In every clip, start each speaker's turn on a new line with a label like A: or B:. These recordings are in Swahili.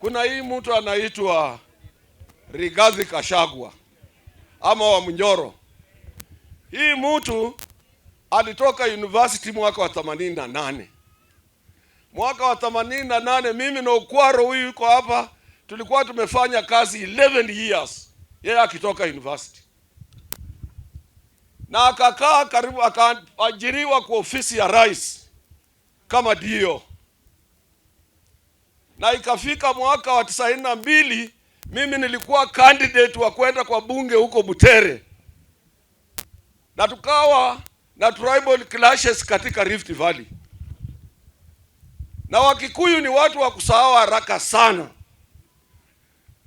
A: Kuna hii mtu anaitwa Rigathi Gachagua ama wa Munyoro. Hii mtu alitoka university mwaka wa 88. Mwaka wa 88 mimi na Okwaro huyu yuko hapa tulikuwa tumefanya kazi 11 years. Yeye akitoka university. Na akakaa karibu akaajiriwa kwa ofisi ya rais kama dio. Na ikafika mwaka wa 92 mimi nilikuwa candidate wa kwenda kwa bunge huko Butere. Na tukawa na tribal clashes katika Rift Valley. Na Wakikuyu ni watu wa kusahau haraka sana.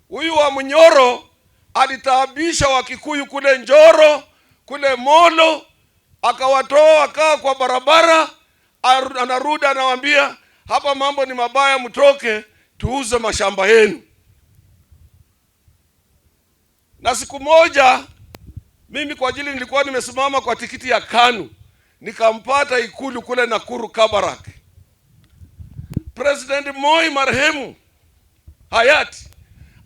A: Huyu wa Munyoro alitaabisha Wakikuyu kule Njoro, kule Molo, akawatoa wakaa kwa barabara, anarudi anawaambia hapa mambo ni mabaya, mtoke tuuze mashamba yenu. Na siku moja mimi kwa ajili nilikuwa nimesimama kwa tikiti ya KANU, nikampata Ikulu kule Nakuru Kabarak. President Moi marehemu hayati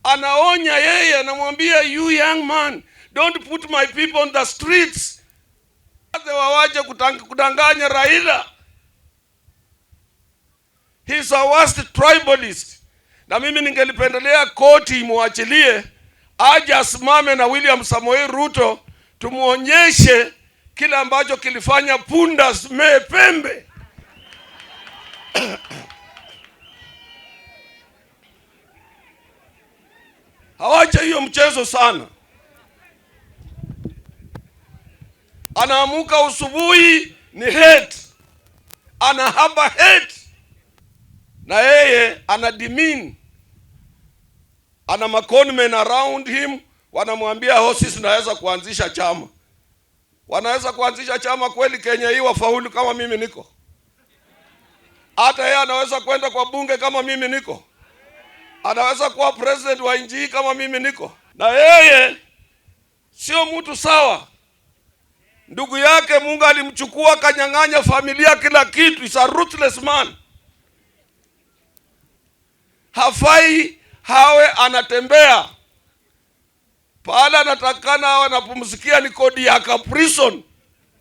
A: anaonya yeye, anamwambia you young man, don't put my people on the streets. Wawaje kudanganya Raila. He's a worst tribalist. Na mimi ningelipendelea koti imuachilie aje asimame na William Samoei Ruto tumuonyeshe kile ambacho kilifanya punda zimee pembe. Hawacha hiyo mchezo sana. Anaamuka usubuhi ni hate. Anahaba hate. Na yeye ana demean. Ana maconmen around him. Wanamwambia sisi tunaweza kuanzisha chama. Wanaweza kuanzisha chama kweli Kenya hii wafaulu kama mimi niko? Hata yeye anaweza kwenda kwa bunge kama mimi niko? Anaweza kuwa president wa nchi kama mimi niko? Na yeye sio mtu sawa. Ndugu yake Mungu alimchukua kanyang'anya familia kila kitu. Is a ruthless man. Hafai hawe anatembea. Pala anatakana hawa anapumzikia ni kodi ya prison.